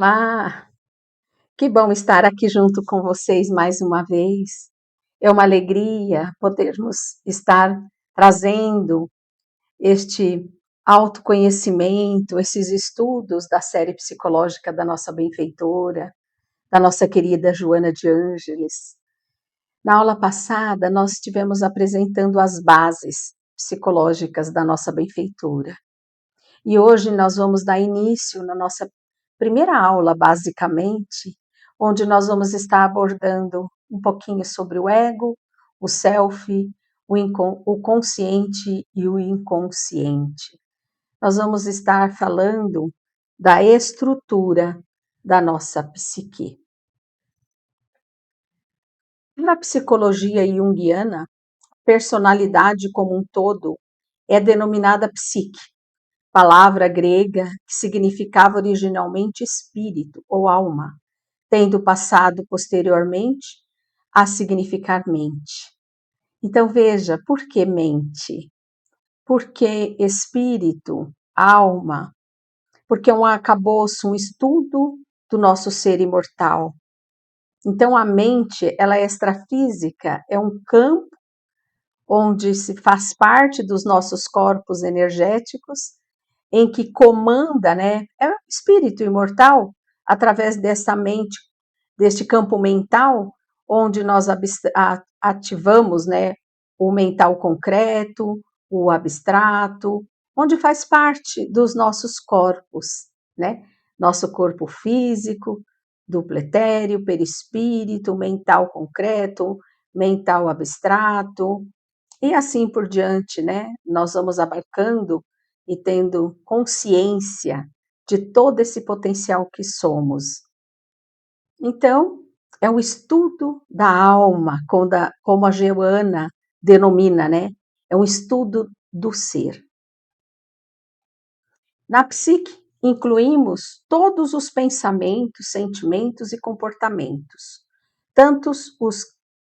Olá, que bom estar aqui junto com vocês mais uma vez. É uma alegria podermos estar trazendo este autoconhecimento, esses estudos da série psicológica da nossa benfeitora, da nossa querida Joana de Ângeles. Na aula passada, nós estivemos apresentando as bases psicológicas da nossa benfeitora. E hoje nós vamos dar início na nossa primeira aula, basicamente, onde nós vamos estar abordando um pouquinho sobre o ego, o self, o consciente e o inconsciente. Nós vamos estar falando da estrutura da nossa psique. Na psicologia junguiana, personalidade como um todo é denominada psique, palavra grega que significava originalmente espírito ou alma, tendo passado posteriormente a significar mente. Então veja, por que mente? Por que espírito, alma? Porque é um arcabouço, um estudo do nosso ser imortal. Então a mente, ela é extrafísica, é um campo onde se faz parte dos nossos corpos energéticos, em que comanda, né, é o espírito imortal, através dessa mente, deste campo mental, onde nós ativamos, né, o mental concreto, o abstrato, onde faz parte dos nossos corpos, né, nosso corpo físico, duplo etéreo, perispírito, mental concreto, mental abstrato, e assim por diante, né? Nós vamos abarcando e tendo consciência de todo esse potencial que somos. Então, é um estudo da alma, como a Joana denomina, né? É um estudo do ser. Na psique, incluímos todos os pensamentos, sentimentos e comportamentos, tanto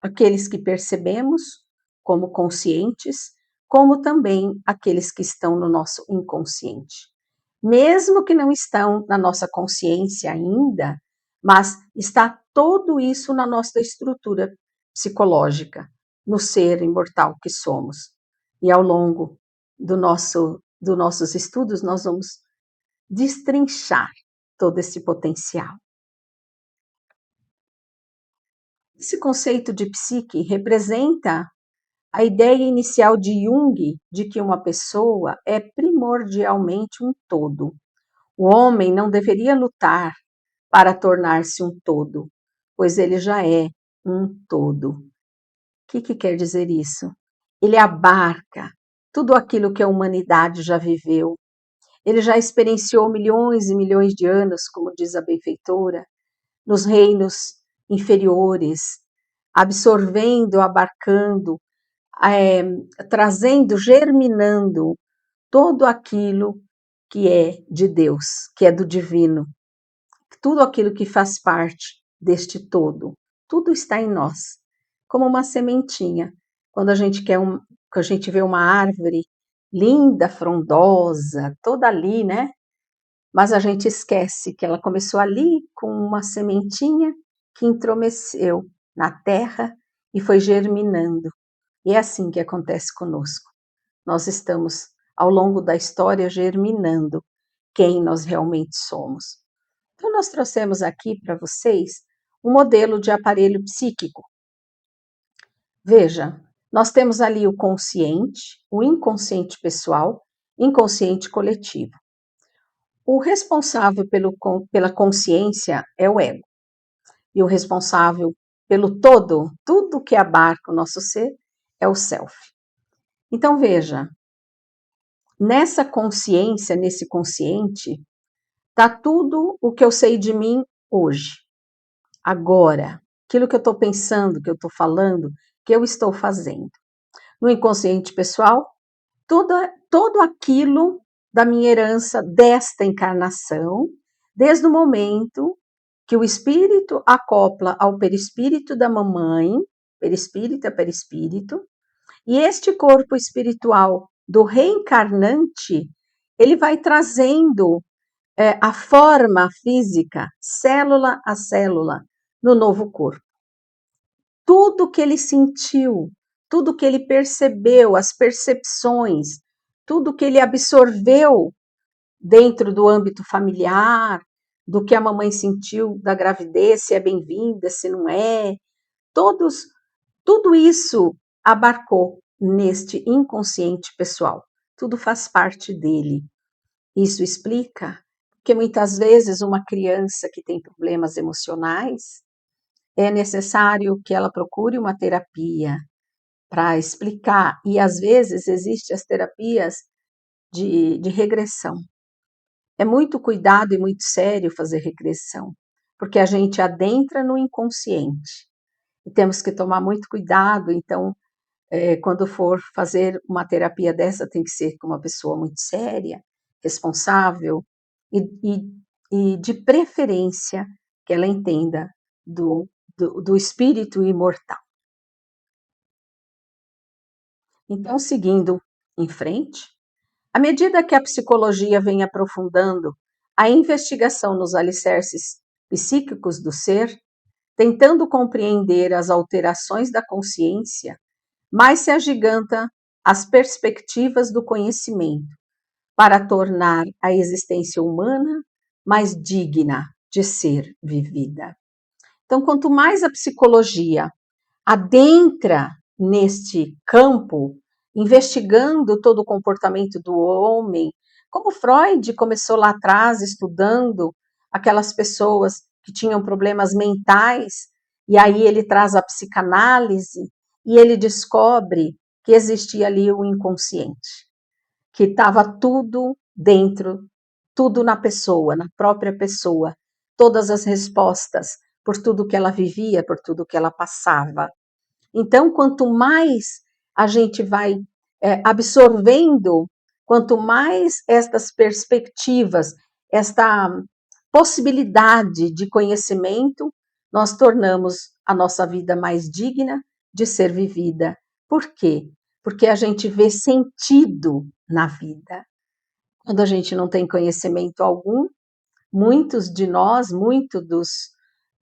aqueles que percebemos como conscientes, como também aqueles que estão no nosso inconsciente. Mesmo que não estão na nossa consciência ainda, mas está tudo isso na nossa estrutura psicológica, no ser imortal que somos. E ao longo dos nossos estudos, nós vamos destrinchar todo esse potencial. Esse conceito de psique representa a ideia inicial de Jung de que uma pessoa é primordialmente um todo. O homem não deveria lutar para tornar-se um todo, pois ele já é um todo. O que quer dizer isso? Ele abarca tudo aquilo que a humanidade já viveu. Ele já experienciou milhões e milhões de anos, como diz a benfeitora, nos reinos inferiores, absorvendo, abarcando, trazendo, germinando todo aquilo que é de Deus, que é do divino, tudo aquilo que faz parte deste todo, tudo está em nós, como uma sementinha. Quando a gente a gente vê uma árvore linda, frondosa, toda ali, né? Mas a gente esquece que ela começou ali com uma sementinha que intromeceu na terra e foi germinando. E é assim que acontece conosco. Nós estamos, ao longo da história, germinando quem nós realmente somos. Então, nós trouxemos aqui para vocês um modelo de aparelho psíquico. Veja, nós temos ali o consciente, o inconsciente pessoal, inconsciente coletivo. O responsável pela consciência é o ego. E o responsável pelo todo, tudo que abarca o nosso ser, é o self. Então, veja, nessa consciência, nesse consciente, está tudo o que eu sei de mim hoje, agora, aquilo que eu estou pensando, que eu estou falando, que eu estou fazendo. No inconsciente pessoal, todo aquilo da minha herança desta encarnação, desde o momento que o espírito acopla ao perispírito da mamãe, perispírito a perispírito, e este corpo espiritual do reencarnante, ele vai trazendo a forma física, célula a célula, no novo corpo. Tudo que ele sentiu, tudo que ele percebeu, as percepções, tudo que ele absorveu dentro do âmbito familiar, do que a mamãe sentiu da gravidez, se é bem-vinda, se não é, tudo isso abarcou neste inconsciente pessoal. Tudo faz parte dele. Isso explica que muitas vezes uma criança que tem problemas emocionais é necessário que ela procure uma terapia para explicar, e às vezes existem as terapias de regressão. É muito cuidado e muito sério fazer regressão, porque a gente adentra no inconsciente e temos que tomar muito cuidado. Então, quando for fazer uma terapia dessa, tem que ser com uma pessoa muito séria, responsável e de preferência que ela entenda do espírito imortal. Então, seguindo em frente, à medida que a psicologia vem aprofundando a investigação nos alicerces psíquicos do ser, tentando compreender as alterações da consciência, mais se agiganta as perspectivas do conhecimento para tornar a existência humana mais digna de ser vivida. Então, quanto mais a psicologia adentra neste campo, investigando todo o comportamento do homem, como Freud começou lá atrás estudando aquelas pessoas que tinham problemas mentais, e aí ele traz a psicanálise e ele descobre que existia ali o inconsciente, que estava tudo dentro, tudo na pessoa, na própria pessoa, todas as respostas por tudo que ela vivia, por tudo que ela passava. Então, quanto mais a gente vai absorvendo, quanto mais estas perspectivas, esta possibilidade de conhecimento, nós tornamos a nossa vida mais digna de ser vivida. Por quê? Porque a gente vê sentido na vida. Quando a gente não tem conhecimento algum, muitos de nós,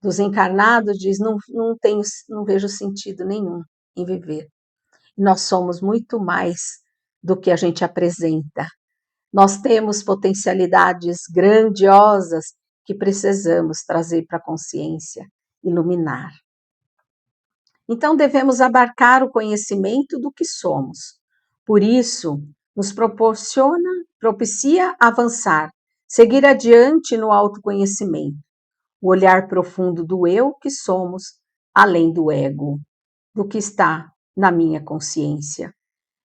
dos encarnados, diz, não vejo sentido nenhum em viver. Nós somos muito mais do que a gente apresenta. Nós temos potencialidades grandiosas que precisamos trazer para a consciência, iluminar. Então, devemos abarcar o conhecimento do que somos. Por isso, nos propicia avançar, seguir adiante no autoconhecimento, o olhar profundo do eu que somos, além do ego, do que está na minha consciência.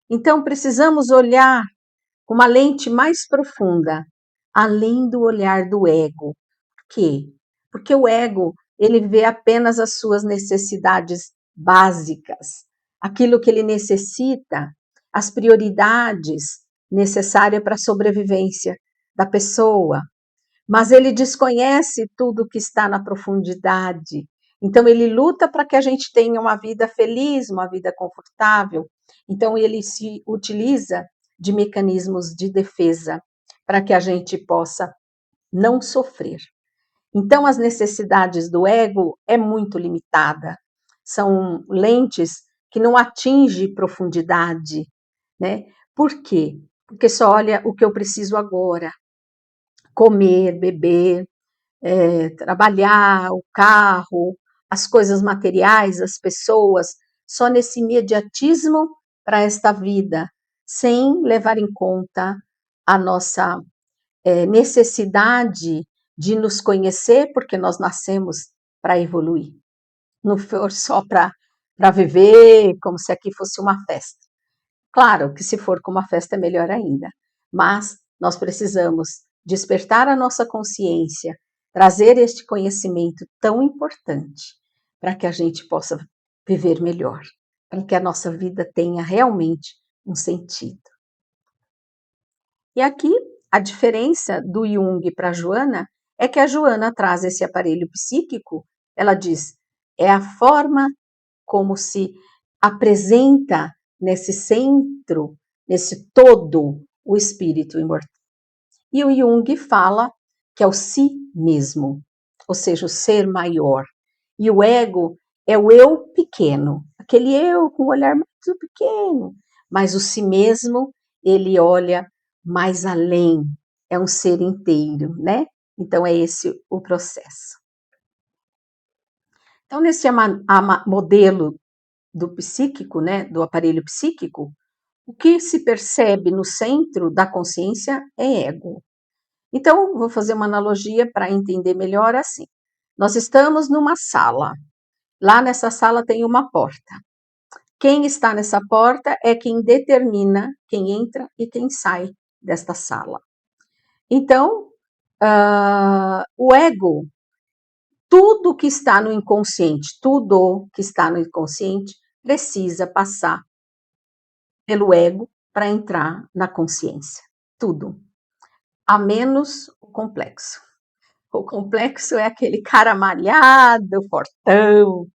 Então, precisamos olhar com uma lente mais profunda, além do olhar do ego. Por quê? Porque o ego, ele vê apenas as suas necessidades básicas, aquilo que ele necessita, as prioridades necessárias para a sobrevivência da pessoa, mas ele desconhece tudo que está na profundidade. Então, ele luta para que a gente tenha uma vida feliz, uma vida confortável. Então, ele se utiliza de mecanismos de defesa para que a gente possa não sofrer. Então, as necessidades do ego é muito limitada. São lentes que não atingem profundidade, né? Por quê? Porque só olha o que eu preciso agora. Comer, beber, trabalhar, o carro, as coisas materiais, as pessoas, só nesse imediatismo para esta vida, sem levar em conta a nossa necessidade de nos conhecer, porque nós nascemos para evoluir, não for só para viver como se aqui fosse uma festa. Claro que se for com uma festa é melhor ainda, mas nós precisamos despertar a nossa consciência, trazer este conhecimento tão importante para que a gente possa viver melhor, para que a nossa vida tenha realmente um sentido. E aqui a diferença do Jung para a Joana é que a Joana traz esse aparelho psíquico, ela diz, é a forma como se apresenta nesse centro, nesse todo, o espírito imortal. E o Jung fala que é o si mesmo, ou seja, o ser maior. E o ego é o eu pequeno, aquele eu com o olhar muito pequeno, mas o si mesmo, ele olha mais além, é um ser inteiro, né? Então, é esse o processo. Então, nesse modelo do psíquico, né, do aparelho psíquico, o que se percebe no centro da consciência é ego. Então, vou fazer uma analogia para entender melhor assim. Nós estamos numa sala. Lá nessa sala tem uma porta. Quem está nessa porta é quem determina quem entra e quem sai desta sala. Então, o ego, tudo que está no inconsciente, tudo que está no inconsciente precisa passar pelo ego para entrar na consciência. Tudo. A menos o complexo. O complexo é aquele cara malhado, fortão.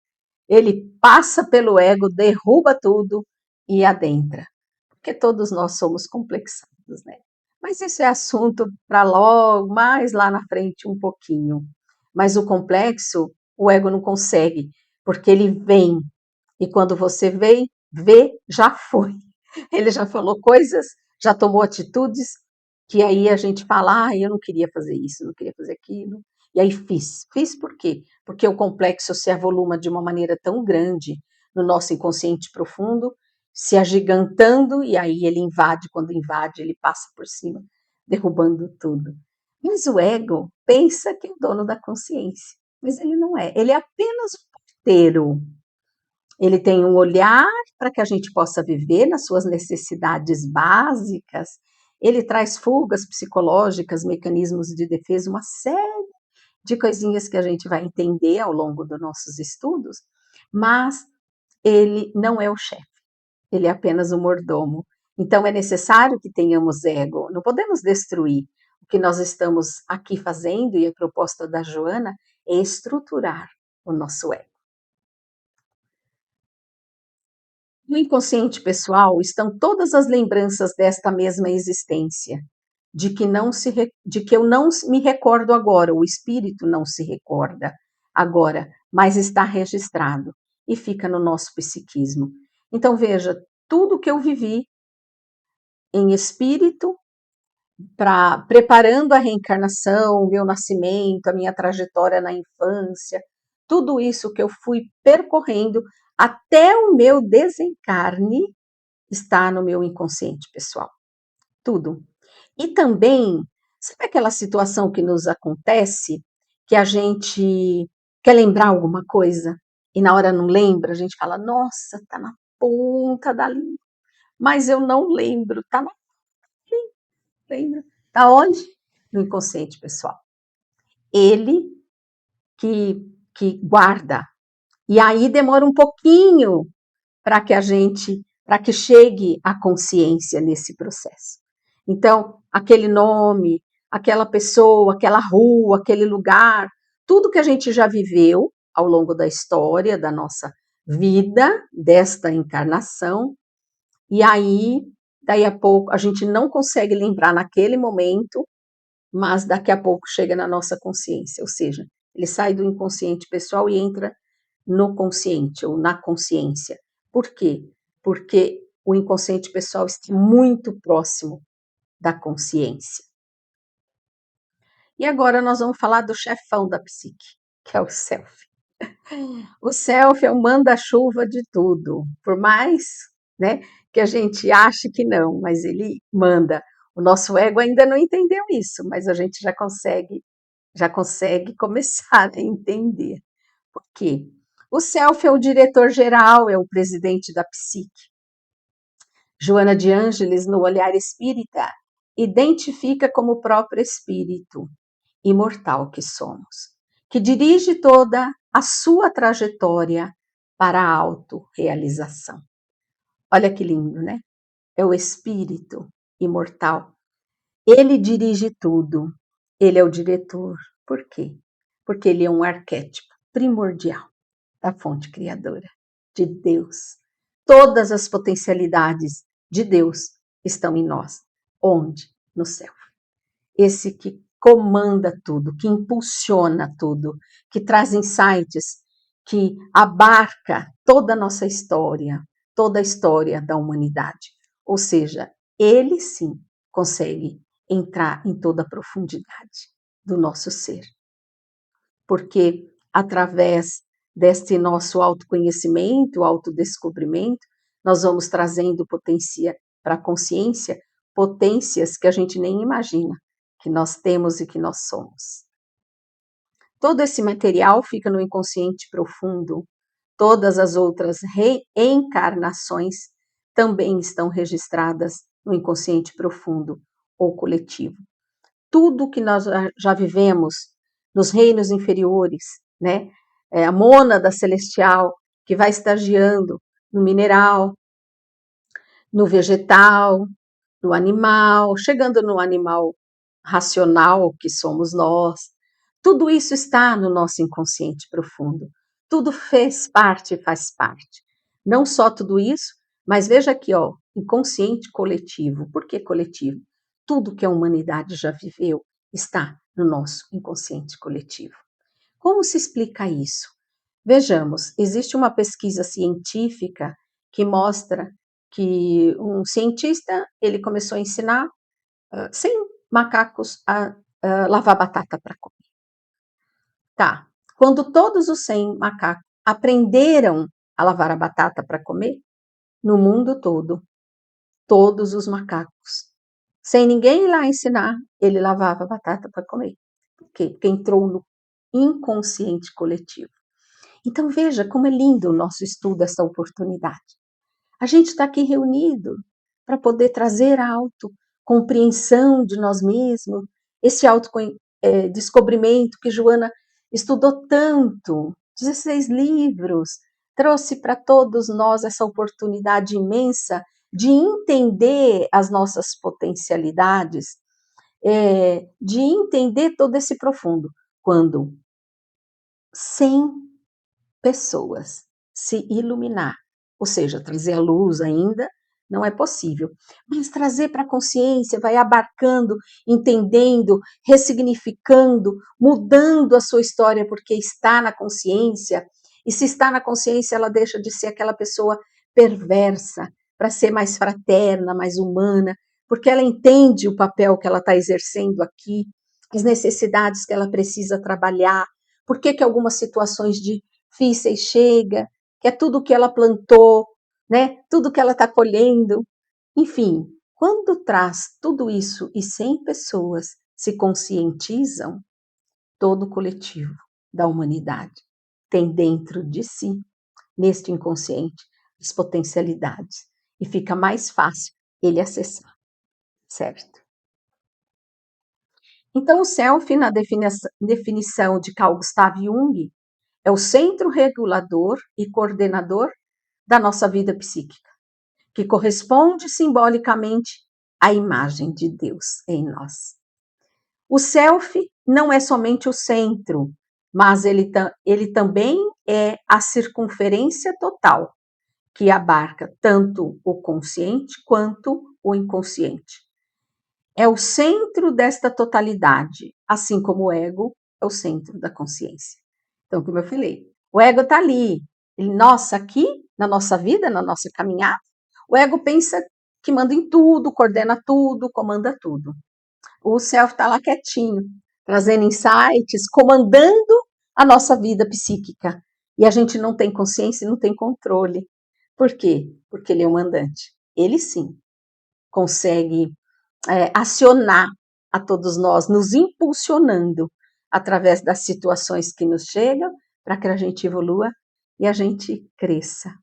Ele passa pelo ego, derruba tudo e adentra. Porque todos nós somos complexados, né? Mas isso é assunto para logo, mais lá na frente um pouquinho. Mas o complexo, o ego não consegue, porque ele vem. E quando você vê, já foi. Ele já falou coisas, já tomou atitudes, que aí a gente fala, eu não queria fazer isso, não queria fazer aquilo. E aí fiz. Fiz por quê? Porque o complexo se avoluma de uma maneira tão grande no nosso inconsciente profundo, se agigantando, e aí ele invade, quando invade, ele passa por cima, derrubando tudo. Mas o ego pensa que é o dono da consciência, mas ele não é. Ele é apenas o porteiro. Ele tem um olhar para que a gente possa viver nas suas necessidades básicas. Ele traz fugas psicológicas, mecanismos de defesa, uma série de coisinhas que a gente vai entender ao longo dos nossos estudos, mas ele não é o chefe, ele é apenas o mordomo. Então é necessário que tenhamos ego, não podemos destruir. O que nós estamos aqui fazendo, e a proposta da Joana, é estruturar o nosso ego. No inconsciente pessoal estão todas as lembranças desta mesma existência, de que eu não me recordo agora, o espírito não se recorda agora, mas está registrado e fica no nosso psiquismo. Então veja, tudo que eu vivi em espírito, preparando a reencarnação, o meu nascimento, a minha trajetória na infância, tudo isso que eu fui percorrendo até o meu desencarne está no meu inconsciente pessoal. Tudo. E também, sabe aquela situação que nos acontece, que a gente quer lembrar alguma coisa e na hora não lembra, a gente fala, nossa, está na ponta da língua, mas eu não lembro, está na lembra? Está onde? No inconsciente pessoal. Ele que guarda. E aí demora um pouquinho para que chegue a consciência nesse processo. Então, aquele nome, aquela pessoa, aquela rua, aquele lugar, tudo que a gente já viveu ao longo da história da nossa vida, desta encarnação, e aí, daí a pouco, a gente não consegue lembrar naquele momento, mas daqui a pouco chega na nossa consciência, ou seja, ele sai do inconsciente pessoal e entra no consciente ou na consciência. Por quê? Porque o inconsciente pessoal está muito próximo da consciência. E agora nós vamos falar do chefão da psique, que é o self. O self é o manda-chuva de tudo, por mais, né, que a gente ache que não, mas ele manda. O nosso ego ainda não entendeu isso, mas a gente já consegue começar a entender. Por quê? O self é o diretor-geral, é o presidente da psique. Joana de Ângeles, no Olhar Espírita, identifica como o próprio espírito imortal que somos, que dirige toda a sua trajetória para a autorrealização. Olha que lindo, né? É o espírito imortal. Ele dirige tudo. Ele é o diretor. Por quê? Porque ele é um arquétipo primordial da fonte criadora, de Deus. Todas as potencialidades de Deus estão em nós. Onde? No céu. Esse que comanda tudo, que impulsiona tudo, que traz insights, que abarca toda a nossa história, toda a história da humanidade. Ou seja, ele sim consegue entrar em toda a profundidade do nosso ser. Porque através deste nosso autoconhecimento, autodescobrimento, nós vamos trazendo potência para a consciência, potências que a gente nem imagina que nós temos e que nós somos. Todo esse material fica no inconsciente profundo. Todas as outras reencarnações também estão registradas no inconsciente profundo ou coletivo. Tudo que nós já vivemos nos reinos inferiores, né? A mônada celestial que vai estagiando no mineral, no vegetal, no animal, chegando no animal racional que somos nós. Tudo isso está no nosso inconsciente profundo. Tudo fez parte e faz parte. Não só tudo isso, mas veja aqui, ó, inconsciente coletivo. Por que coletivo? Tudo que a humanidade já viveu está no nosso inconsciente coletivo. Como se explica isso? Vejamos, existe uma pesquisa científica que mostra que um cientista, ele começou a ensinar 100 macacos a lavar batata para comer. Tá, quando todos os 100 macacos aprenderam a lavar a batata para comer, no mundo todo, todos os macacos, sem ninguém ir lá ensinar, ele lavava a batata para comer. Por quê? Porque entrou no inconsciente coletivo. Então veja como é lindo o nosso estudo, essa oportunidade. A gente está aqui reunido para poder trazer a autocompreensão de nós mesmos, esse autodescobrimento que Joana estudou tanto, 16 livros, trouxe para todos nós essa oportunidade imensa de entender as nossas potencialidades, de entender todo esse profundo. Quando 100 pessoas se iluminar, ou seja, trazer a luz ainda não é possível, mas trazer para a consciência, vai abarcando, entendendo, ressignificando, mudando a sua história, porque está na consciência, e se está na consciência, ela deixa de ser aquela pessoa perversa, para ser mais fraterna, mais humana, porque ela entende o papel que ela está exercendo aqui, as necessidades que ela precisa trabalhar, por que algumas situações difíceis chega, que é tudo que ela plantou, né? Tudo que ela está colhendo. Enfim, quando traz tudo isso e 100 pessoas se conscientizam, todo o coletivo da humanidade tem dentro de si, neste inconsciente, as potencialidades. E fica mais fácil ele acessar, certo? Então, o self, na definição de Carl Gustav Jung, é o centro regulador e coordenador da nossa vida psíquica, que corresponde simbolicamente à imagem de Deus em nós. O self não é somente o centro, mas ele também é a circunferência total, que abarca tanto o consciente quanto o inconsciente. É o centro desta totalidade, assim como o ego é o centro da consciência. Então, como eu falei, o ego está ali. Nossa, aqui, na nossa vida, na nossa caminhada, o ego pensa que manda em tudo, coordena tudo, comanda tudo. O self está lá quietinho, trazendo insights, comandando a nossa vida psíquica. E a gente não tem consciência e não tem controle. Por quê? Porque ele é o mandante. Ele sim consegue acionar a todos nós, nos impulsionando através das situações que nos chegam, para que a gente evolua e a gente cresça.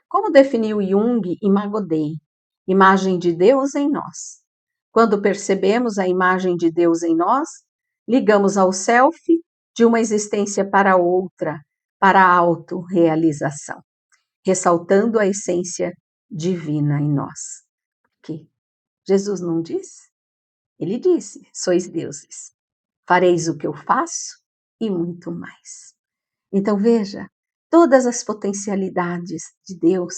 Como definiu Jung Imago Dei? Imagem de Deus em nós. Quando percebemos a imagem de Deus em nós, ligamos ao self de uma existência para outra, para a autorrealização, ressaltando a essência divina em nós. Que Jesus não disse? Ele disse: sois deuses, fareis o que eu faço e muito mais. Então veja, todas as potencialidades de Deus,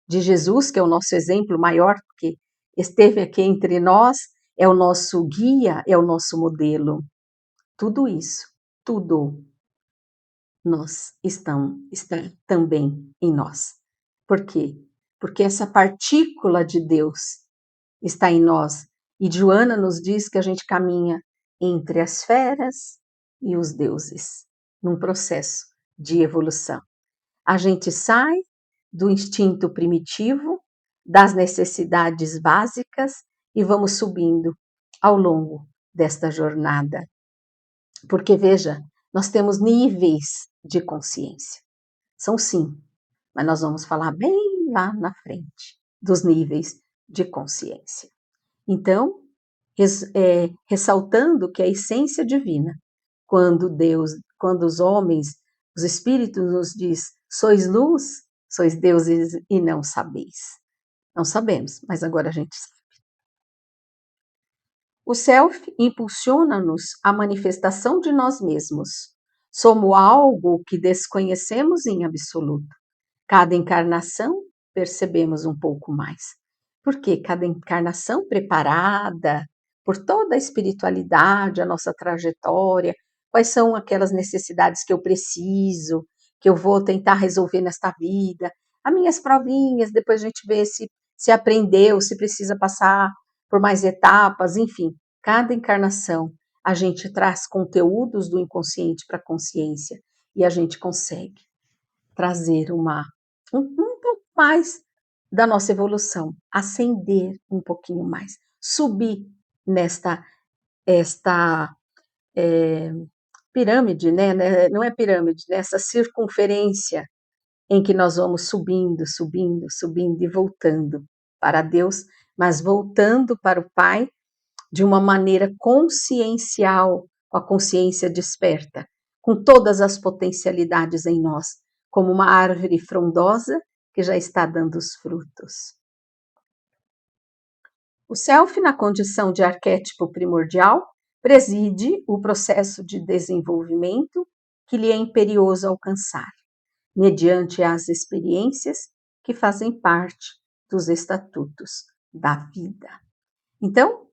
de Jesus, que é o nosso exemplo maior, porque esteve aqui entre nós é o nosso guia, é o nosso modelo. Tudo isso, tudo está também em nós. Por quê? Porque essa partícula de Deus está em nós. E Joana nos diz que a gente caminha entre as feras e os deuses, num processo de evolução. A gente sai do instinto primitivo, das necessidades básicas e vamos subindo ao longo desta jornada. Porque, veja, nós temos níveis de consciência. São 5, mas nós vamos falar bem lá na frente dos níveis de consciência. Então, ressaltando que a essência divina, quando os homens, os espíritos nos diz, sois luz, sois deuses e não sabeis. Não sabemos, mas agora a gente sabe. O self impulsiona-nos à manifestação de nós mesmos. Somos algo que desconhecemos em absoluto. Cada encarnação percebemos um pouco mais. Porque cada encarnação preparada por toda a espiritualidade, a nossa trajetória, quais são aquelas necessidades que eu preciso, que eu vou tentar resolver nesta vida, as minhas provinhas, depois a gente vê se aprendeu, se precisa passar por mais etapas, enfim, cada encarnação a gente traz conteúdos do inconsciente para a consciência e a gente consegue trazer um pouco mais da nossa evolução, ascender um pouquinho mais, subir esta pirâmide, né? Não é pirâmide, nessa circunferência em que nós vamos subindo, subindo, subindo e voltando para Deus, mas voltando para o Pai de uma maneira consciencial, com a consciência desperta, com todas as potencialidades em nós, como uma árvore frondosa que já está dando os frutos. O self, na condição de arquétipo primordial, preside o processo de desenvolvimento que lhe é imperioso alcançar, mediante as experiências que fazem parte dos estatutos da vida. Então,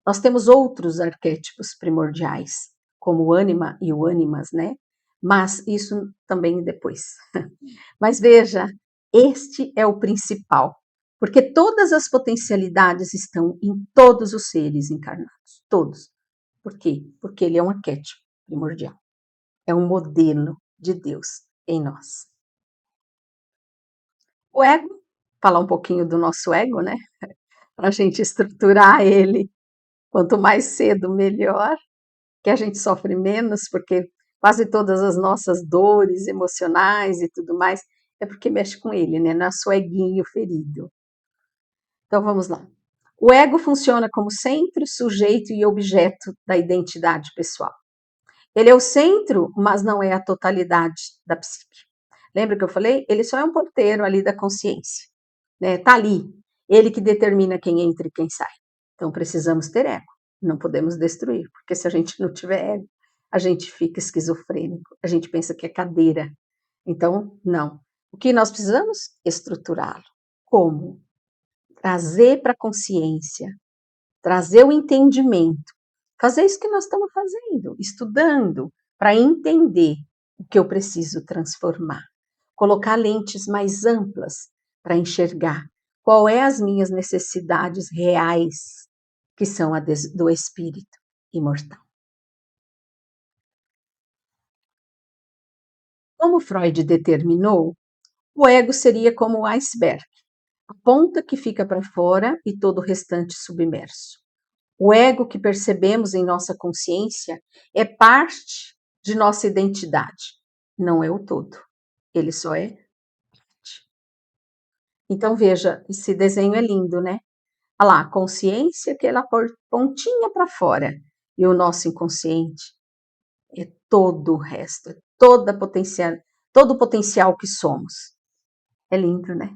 nós temos outros arquétipos primordiais, como o ânima e o ânimas, né? Mas isso também depois. Mas veja, este é o principal, porque todas as potencialidades estão em todos os seres encarnados, todos. Por quê? Porque ele é um arquétipo primordial, é um modelo de Deus em nós. O ego, falar um pouquinho do nosso ego, né? Para a gente estruturar ele, quanto mais cedo, melhor, que a gente sofre menos, porque quase todas as nossas dores emocionais e tudo mais é porque mexe com ele, né? Nosso eguinho ferido. Então vamos lá. O ego funciona como centro, sujeito e objeto da identidade pessoal. Ele é o centro, mas não é a totalidade da psique. Lembra que eu falei? Ele só é um porteiro ali da consciência, né? Tá ali, ele que determina quem entra e quem sai. Então precisamos ter ego, não podemos destruir, porque se a gente não tiver ego, a gente fica esquizofrênico, a gente pensa que é cadeira. Então, não. O que nós precisamos? Estruturá-lo. Como? Trazer para a consciência, trazer o entendimento, fazer isso que nós estamos fazendo, estudando, para entender o que eu preciso transformar, colocar lentes mais amplas para enxergar qual é as minhas necessidades reais, que são a do espírito imortal. Como Freud determinou, o ego seria como o iceberg, a ponta que fica para fora e todo o restante submerso. O ego que percebemos em nossa consciência é parte de nossa identidade, não é o todo. Ele só é parte. Então veja, esse desenho é lindo, né? Olha lá, a consciência que ela pontinha para fora e o nosso inconsciente é todo o resto, é todo o potencial que somos. É lindo, né?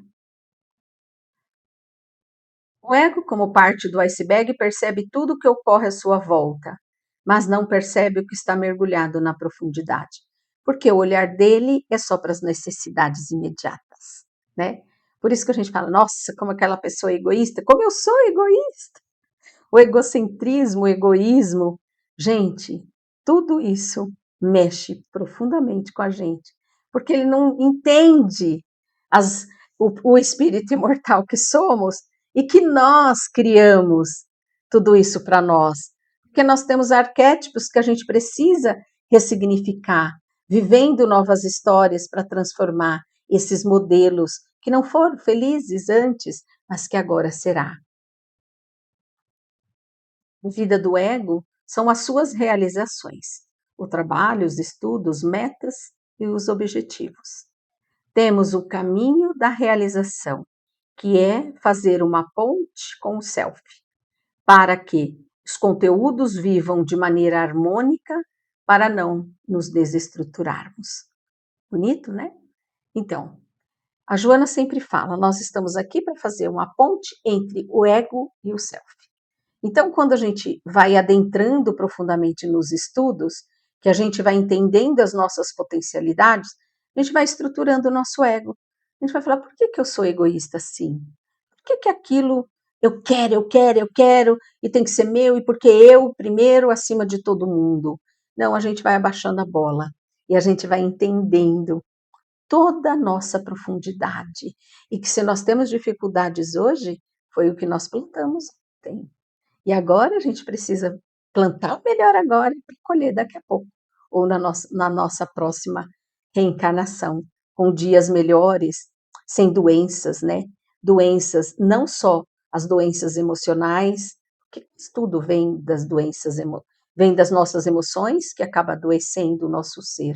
O ego, como parte do iceberg, percebe tudo o que ocorre à sua volta, mas não percebe o que está mergulhado na profundidade, porque o olhar dele é só para as necessidades imediatas, né? Por isso que a gente fala, nossa, como aquela pessoa é egoísta, como eu sou egoísta. o egocentrismo, o egoísmo. Gente, tudo isso mexe profundamente com a gente, porque ele não entende o espírito imortal que somos e que nós criamos tudo isso para nós. Porque nós temos arquétipos que a gente precisa ressignificar, vivendo novas histórias para transformar esses modelos que não foram felizes antes, mas que agora será. A vida do ego são as suas realizações, o trabalho, os estudos, metas e os objetivos. Temos o caminho da realização, que é fazer uma ponte com o self, para que os conteúdos vivam de maneira harmônica, para não nos desestruturarmos. Bonito, né? Então, a Joana sempre fala, nós estamos aqui para fazer uma ponte entre o ego e o self. Então, quando a gente vai adentrando profundamente nos estudos, que a gente vai entendendo as nossas potencialidades, a gente vai estruturando o nosso ego. A gente vai falar, por que eu sou egoísta assim? Por que aquilo eu quero, e tem que ser meu, e porque eu primeiro acima de todo mundo? Não, a gente vai abaixando a bola e a gente vai entendendo toda a nossa profundidade. E que se nós temos dificuldades hoje, foi o que nós plantamos ontem. E agora a gente precisa plantar o melhor agora para colher daqui a pouco, ou na nossa próxima reencarnação, com dias melhores, sem doenças, né? Doenças, não só as doenças emocionais, porque tudo vem das doenças, vem das nossas emoções, que acaba adoecendo o nosso ser,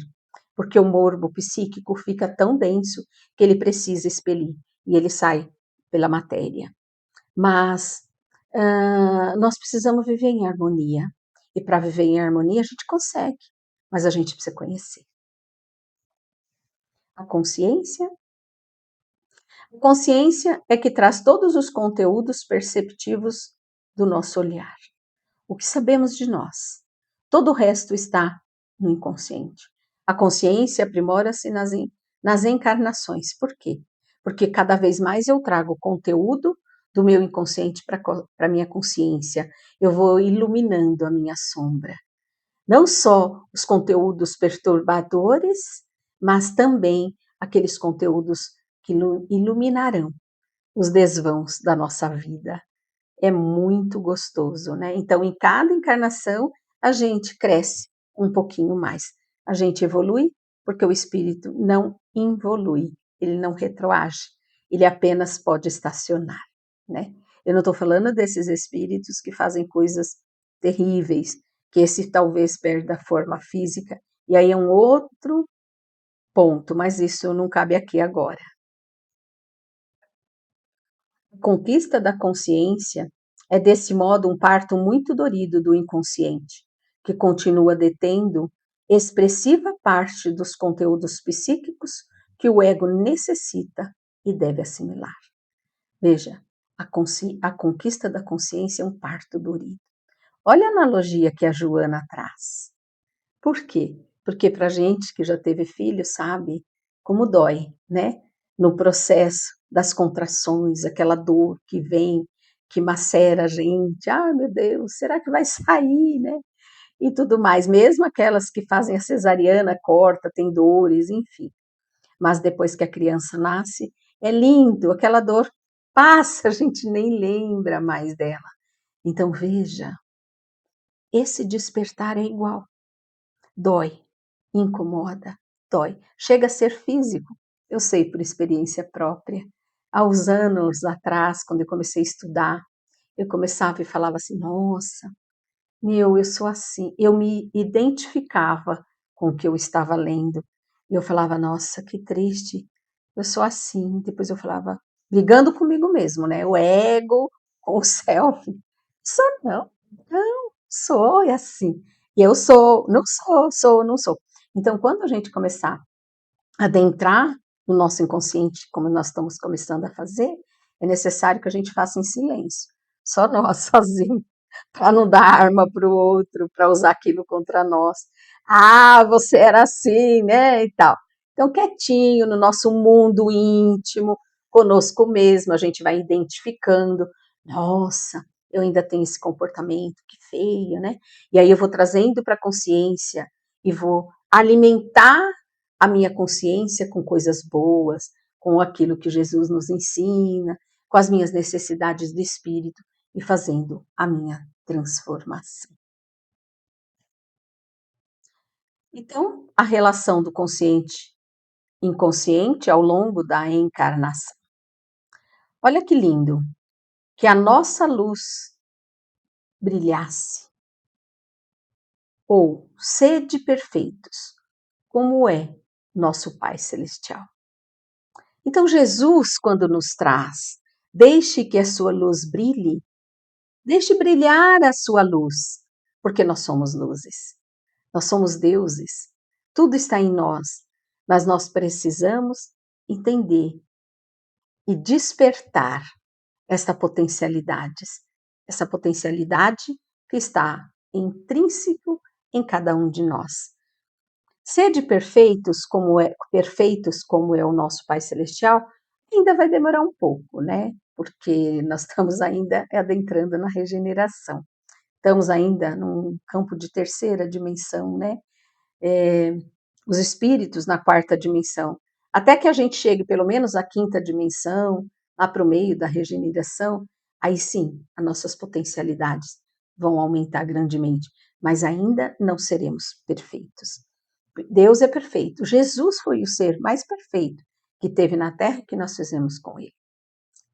porque o morbo psíquico fica tão denso que ele precisa expelir, e ele sai pela matéria. Mas nós precisamos viver em harmonia. E para viver em harmonia a gente consegue, mas a gente precisa conhecer. A consciência. A consciência é que traz todos os conteúdos perceptivos do nosso olhar. O que sabemos de nós. Todo o resto está no inconsciente. A consciência aprimora-se nas encarnações. Por quê? Porque cada vez mais eu trago conteúdo do meu inconsciente para a minha consciência. Eu vou iluminando a minha sombra. Não só os conteúdos perturbadores, mas também aqueles conteúdos que iluminarão os desvãos da nossa vida. É muito gostoso, né? Então, em cada encarnação, a gente cresce um pouquinho mais. A gente evolui, porque o espírito não involui, ele não retroage, ele apenas pode estacionar, né? Eu não estou falando desses espíritos que fazem coisas terríveis, que esse talvez perda a forma física, e aí é um outro ponto, mas isso não cabe aqui agora. A conquista da consciência é, desse modo, um parto muito dorido do inconsciente, que continua detendo expressiva parte dos conteúdos psíquicos que o ego necessita e deve assimilar. Veja, a conquista da consciência é um parto dorido. Olha a analogia que a Joana traz. Por quê? Porque para gente que já teve filho sabe como dói, né? No processo das contrações, aquela dor que vem, que macera a gente. Ah, meu Deus, será que vai sair, né? E tudo mais. Mesmo aquelas que fazem a cesariana, corta, tem dores, enfim. Mas depois que a criança nasce, é lindo, aquela dor passa, a gente nem lembra mais dela. Então veja, esse despertar é igual. Dói, incomoda, dói. Chega a ser físico. Eu sei por experiência própria. Há uns anos atrás, quando eu comecei a estudar, eu começava e falava assim: nossa, eu sou assim. Eu me identificava com o que eu estava lendo. E eu falava: nossa, que triste, eu sou assim. Depois eu falava, brigando comigo mesmo, né? O ego com o self. Sou não, não, sou, é assim. E eu sou, não sou, sou, não sou. Então, quando a gente começar a adentrar no nosso inconsciente, como nós estamos começando a fazer, é necessário que a gente faça em silêncio. Só nós, sozinhos, para não dar arma para o outro, para usar aquilo contra nós. Ah, você era assim, né? E tal. Então, quietinho, no nosso mundo íntimo, conosco mesmo, a gente vai identificando. Nossa, eu ainda tenho esse comportamento, que feio, né? E aí eu vou trazendo para a consciência e vou alimentar a minha consciência com coisas boas, com aquilo que Jesus nos ensina, com as minhas necessidades do espírito e fazendo a minha transformação. Então, a relação do consciente e inconsciente ao longo da encarnação. Olha que lindo, que a nossa luz brilhasse, ou sede perfeitos, como é nosso Pai Celestial. Então, Jesus, quando nos traz, deixe que a sua luz brilhe, deixe brilhar a sua luz, porque nós somos luzes, nós somos deuses, tudo está em nós, mas nós precisamos entender e despertar essa potencialidade que está intrínseco em cada um de nós. Sede perfeitos como é o nosso Pai Celestial, ainda vai demorar um pouco, né? Porque nós estamos ainda adentrando na regeneração. Estamos ainda num campo de terceira dimensão, né? Os espíritos na quarta dimensão. Até que a gente chegue pelo menos à quinta dimensão, lá para o meio da regeneração, aí sim, as nossas potencialidades vão aumentar grandemente, mas ainda não seremos perfeitos. Deus é perfeito. Jesus foi o ser mais perfeito que teve na Terra que nós fizemos com ele.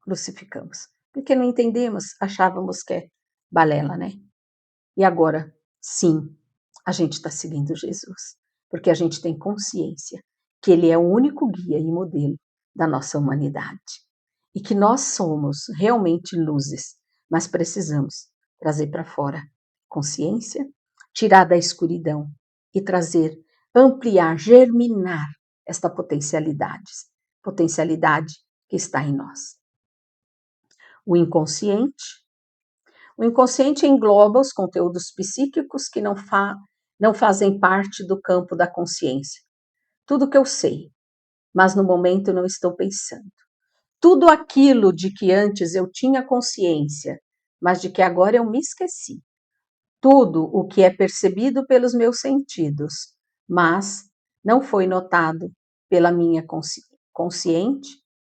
Crucificamos. Porque não entendemos, achávamos que é balela, né? E agora, sim, a gente está seguindo Jesus. Porque a gente tem consciência que ele é o único guia e modelo da nossa humanidade. E que nós somos realmente luzes, mas precisamos trazer para fora consciência, tirar da escuridão e trazer, ampliar, germinar esta potencialidade que está em nós. O inconsciente engloba os conteúdos psíquicos que não fazem parte do campo da consciência. Tudo que eu sei, mas no momento não estou pensando. Tudo aquilo de que antes eu tinha consciência, mas de que agora eu me esqueci. Tudo o que é percebido pelos meus sentidos, mas não foi notado pela minha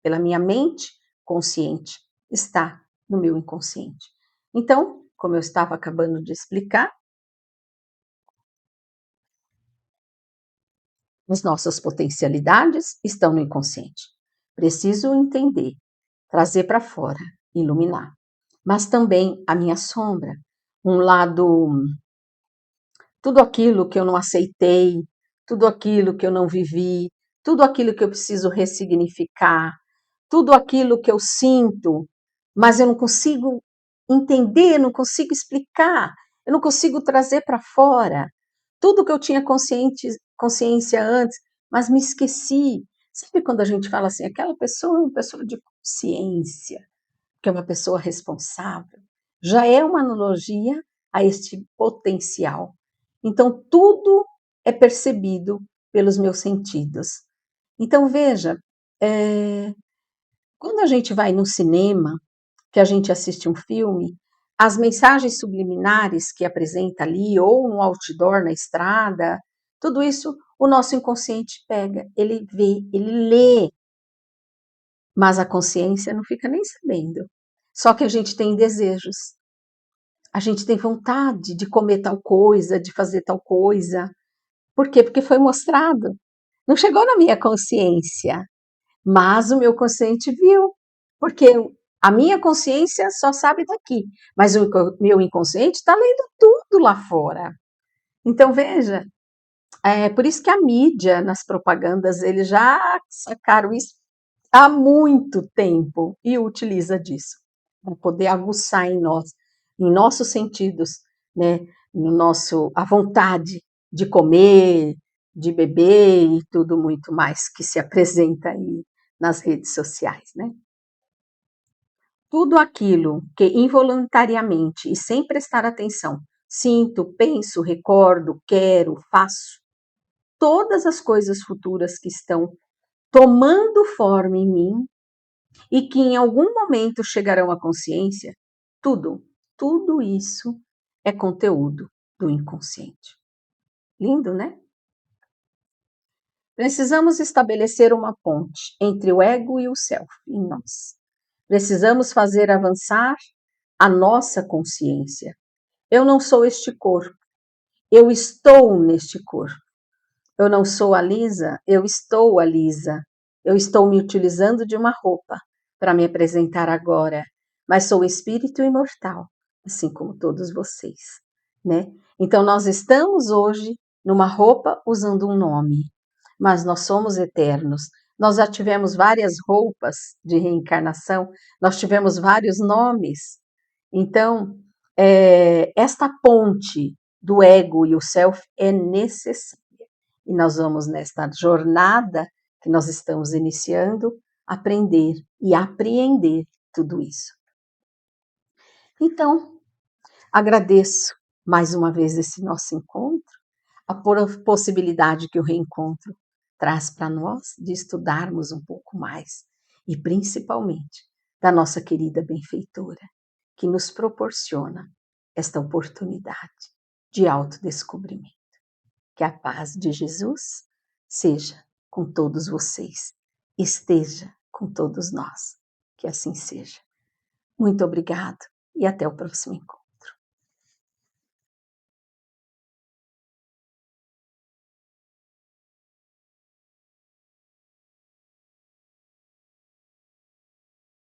pela minha mente consciente, está no meu inconsciente. Então, como eu estava acabando de explicar, as nossas potencialidades estão no inconsciente. Preciso entender, trazer para fora, iluminar. Mas também a minha sombra, um lado, tudo aquilo que eu não aceitei, tudo aquilo que eu não vivi, tudo aquilo que eu preciso ressignificar, tudo aquilo que eu sinto, mas eu não consigo entender, não consigo explicar, eu não consigo trazer para fora. Tudo que eu tinha consciência antes, mas me esqueci. Sabe quando a gente fala assim, aquela pessoa é uma pessoa de consciência, que é uma pessoa responsável, já é uma analogia a este potencial. Então, tudo é percebido pelos meus sentidos. Então, veja, quando a gente vai no cinema, que a gente assiste um filme, as mensagens subliminares que apresenta ali, ou no outdoor na estrada, tudo isso o nosso inconsciente pega, ele vê, ele lê, mas a consciência não fica nem sabendo. Só que a gente tem desejos, a gente tem vontade de comer tal coisa, de fazer tal coisa. Por quê? Porque foi mostrado. Não chegou na minha consciência, mas o meu consciente viu, porque a minha consciência só sabe daqui, mas o meu inconsciente está lendo tudo lá fora. Então, veja, é por isso que a mídia, nas propagandas, eles já sacaram isso há muito tempo e utiliza disso, para poder aguçar em nossos sentidos, né, no nosso, a vontade de comer, de beber e tudo muito mais que se apresenta aí nas redes sociais, né? Tudo aquilo que involuntariamente e sem prestar atenção sinto, penso, recordo, quero, faço, todas as coisas futuras que estão tomando forma em mim e que em algum momento chegarão à consciência, tudo, tudo isso é conteúdo do inconsciente. Lindo, né? Precisamos estabelecer uma ponte entre o ego e o self em nós. Precisamos fazer avançar a nossa consciência. Eu não sou este corpo, eu estou neste corpo. Eu não sou a Lisa, eu estou a Lisa. Eu estou me utilizando de uma roupa para me apresentar agora, mas sou espírito imortal, assim como todos vocês, né? Então nós estamos hoje numa roupa usando um nome, mas nós somos eternos. Nós já tivemos várias roupas de reencarnação, nós tivemos vários nomes. Então, esta ponte do ego e o self é necessária. E nós vamos, nesta jornada que nós estamos iniciando, aprender e apreender tudo isso. Então, agradeço mais uma vez esse nosso encontro, a possibilidade que o reencontro traz para nós de estudarmos um pouco mais e principalmente da nossa querida benfeitora, que nos proporciona esta oportunidade de autodescobrimento. Que a paz de Jesus seja com todos vocês, esteja com todos nós. Que assim seja. Muito obrigado e até o próximo encontro.